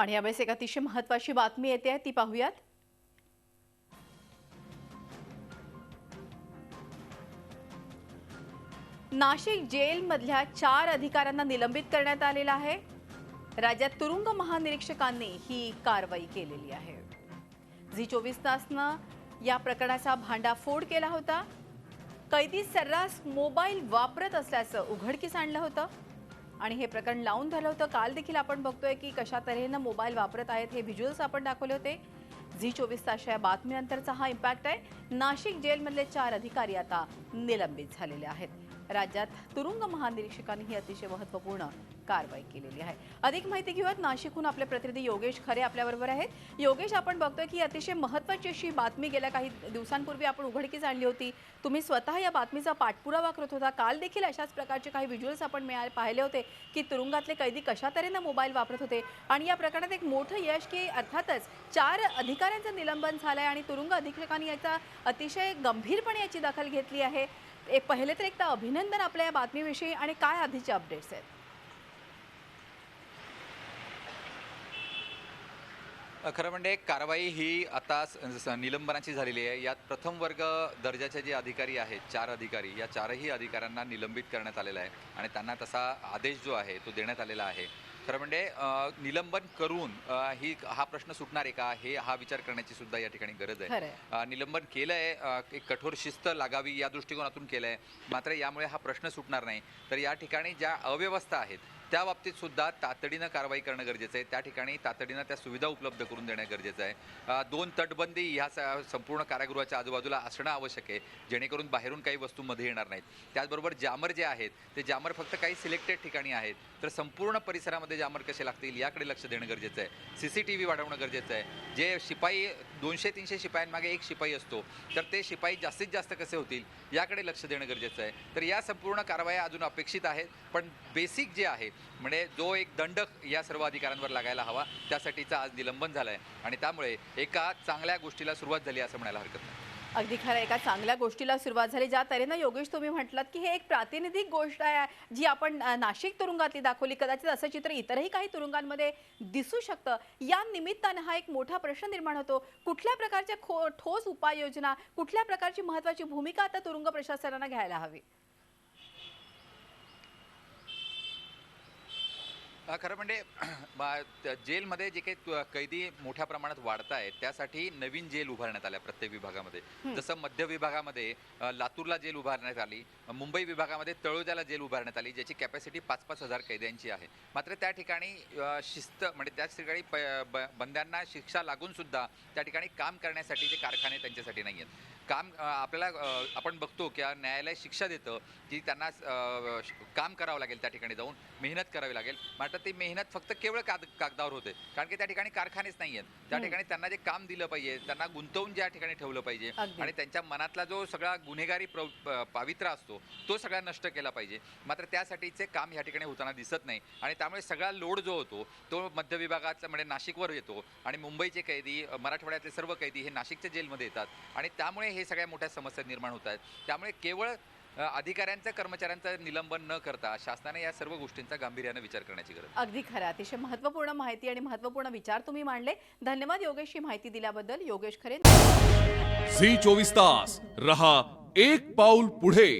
आणि यावेळेस एक अतिशय महत्त्वाची बातमी येते आहे, ती पाहूयात। नाशिक जेल मधल्या 4 अधिकाऱ्यांना निलंबित करण्यात आलेलं आहे। राज्यात तुरुंग महानिरीक्षकांनी ही कारवाई केलेली आहे। झी 24 तासनं या प्रकरणाचा भांडाफोड केला होता। कैदी सर्रास मोबाईल वापरत असल्याचं उघडकीस आणलं होतं आणि हे प्रकरण लावून धरलं होतं। काल देखील आपण बघतोय की कशा तऱ्हेने मोबाईल वापरत आहेत, हे व्हिज्युअल्स आपण दाखवले होते। झी 24 तासच्या बातमीनंतरचा हा इम्पॅक्ट आहे। नाशिक जेलमधले 4 अधिकारी आता निलंबित झालेले आहेत। राज्यात तुरुंग महानिरीक्षकांनी ही अतिशय महत्त्वपूर्ण कारवाई केलेली आहे। अधिक माहिती घेऊयात, नाशिकहून आपले प्रतिनिधी योगेश खरे आपल्याबरोबर आहेत। योगेश, आपण बघतोय की अतिशय महत्त्वाची अशी बातमी गेल्या काही दिवसांपूर्वी आपण उघडकीस आणली होती। तुम्ही स्वतः या बातमीचा पाठपुरावा करत होता। काल देखील अशाच प्रकारचे काही व्हिज्युअल्स आपण पाहिले होते की तुरुंगातले कैदी कशा तऱ्हेने मोबाईल वापरत होते आणि या प्रकरणात एक मोठं यश की अर्थातच 4 अधिकाऱ्यांचं निलंबन झालंय आणि तुरुंग अधीक्षकांनी याचा अतिशय गंभीरपणे याची दखल घेतली आहे। पहिले तर एकदा अभिनंदन आपल्या या बातमीविषयी, आणि काय आधीचे अपडेट्स आहेत? खरं म्हणजे कारवाई ही आता निलंबनाची झालेली आहे। यात प्रथम वर्ग दर्जाचे जे अधिकारी आहेत, 4 अधिकारी, या 4ही अधिकाऱ्यांना निलंबित करण्यात आलेलं आहे आणि त्यांना तसा आदेश जो आहे तो देण्यात आलेला आहे। खरं म्हणजे निलंबन करून हा प्रश्न सुटणार आहे का, हा विचार करण्याची सुद्धा या ठिकाणी गरज आहे। निलंबन केलं आहे, एक कठोर शिस्त लागावी या दृष्टिकोनातून केलं आहे, मात्र यामुळे हा प्रश्न सुटणार नाही। तर या ठिकाणी ज्या अव्यवस्था आहेत त्या बाबतीत सुद्धा तातडीनं कारवाई करणं गरजेचं आहे। त्या ठिकाणी तातडीनं त्या सुविधा उपलब्ध करून देणं गरजेचं आहे। 2 तटबंदी ह्या संपूर्ण कारागृहाच्या आजूबाजूला असणं आवश्यक आहे, जेणेकरून बाहेरून काही वस्तू मध्ये येणार नाहीत। त्याचबरोबर जामर जे आहेत ते जामर फक्त काही सिलेक्टेड ठिकाणी आहेत, तर संपूर्ण परिसरामध्ये जामर कसे लागतील याकडे लक्ष देणं गरजेचं आहे। CCTV वाढवणं गरजेचं आहे। जे शिपाई 200-300 शिपायांमागे एक शिपाई असतो, तर ते शिपाई जास्तीत जास्त कसे होतील याकडे लक्ष देणं गरजेचं आहे। तर या संपूर्ण कारवाया अजून अपेक्षित आहेत, पण बेसिक जे आहे म्हणजे जो एक दंड या सर्व अधिकाऱ्यांवर लागायला हवा त्यासाठीचं आज निलंबन झालंय आणि त्यामुळे एका चांगल्या गोष्टीला सुरुवात झाली असं म्हणायला हरकत नाही। अगदी खरं, एका चांगल्या गोष्टीला सुरुवात झाली। ज्या तऱ्हेनं योगेश तुम्ही म्हटलात की हे एक प्रातिनिधिक गोष्ट आहे जी आपण नाशिक तुरुंगातली दाखवली, कदाचित असं चित्र इतरही काही तुरुंगांमध्ये दिसू शकतं। या निमित्तानं हा एक मोठा प्रश्न निर्माण होतो, कुठल्या प्रकारच्या ठोस उपाययोजना, कुठल्या प्रकारची महत्त्वाची भूमिका आता तुरुंग प्रशासनानं घ्यायला हवी? खरं म्हणजे जेलमध्ये जे काही कैदी मोठ्या प्रमाणात वाढत आहेत त्यासाठी नवीन जेल उभारण्यात आल्या प्रत्येक विभागामध्ये। जसं मध्य विभागामध्ये लातूरला जेल उभारण्यात आली, मुंबई विभागामध्ये तळोजाला जेल उभारण्यात आली, ज्याची कॅपॅसिटी 5-5 हजार कैद्यांची आहे। मात्र त्या ठिकाणी शिस्त म्हणजे त्याच ठिकाणी बंद्यांना शिक्षा लागून सुद्धा त्या ठिकाणी काम करण्यासाठीचे कारखाने त्यांच्यासाठी नाही आहेत। आपल्याला आपण बघतो की न्यायालय शिक्षा देतं की त्यांना काम करावं लागेल, त्या ठिकाणी जाऊन मेहनत करावी लागेल, मात्र ती मेहनत फक्त केवळ कागदावर होते, कारण की त्या ठिकाणी कारखानेच नाही आहेत। त्या ठिकाणी त्यांना जे काम दिलं पाहिजे, त्यांना गुंतवून ज्या ठिकाणी ठेवलं पाहिजे आणि त्यांच्या मनातला जो सगळा गुन्हेगारी पावित्र्य असतो तो सगळा नष्ट केला पाहिजे, मात्र त्यासाठीचे काम या ठिकाणी होताना दिसत नाही आणि त्यामुळे सगळा लोड जो होतो तो मध्य विभागाचा म्हणजे नाशिकवर येतो आणि मुंबईचे कैदी, मराठवाड्यातले सर्व कैदी हे नाशिकच्या जेलमध्ये येतात आणि त्यामुळे हे सगळ्या मोठ्या समस्या निर्माण होत आहेत। त्यामुळे केवळ अधिकाऱ्यांचं कर्मचाऱ्यांचं निलंबन न करता शासनाने या सर्व गोष्टींचा गांभीर्याने विचार करण्याची गरज आहे। अगदी खरं, अतिशय महत्त्वपूर्ण माहिती आणि महत्त्वपूर्ण विचार तुम्ही मांडले। धन्यवाद योगेश, ही माहिती दिल्याबद्दल। योगेश खरे, झी 24 तास रहा एक पाऊल पुढे।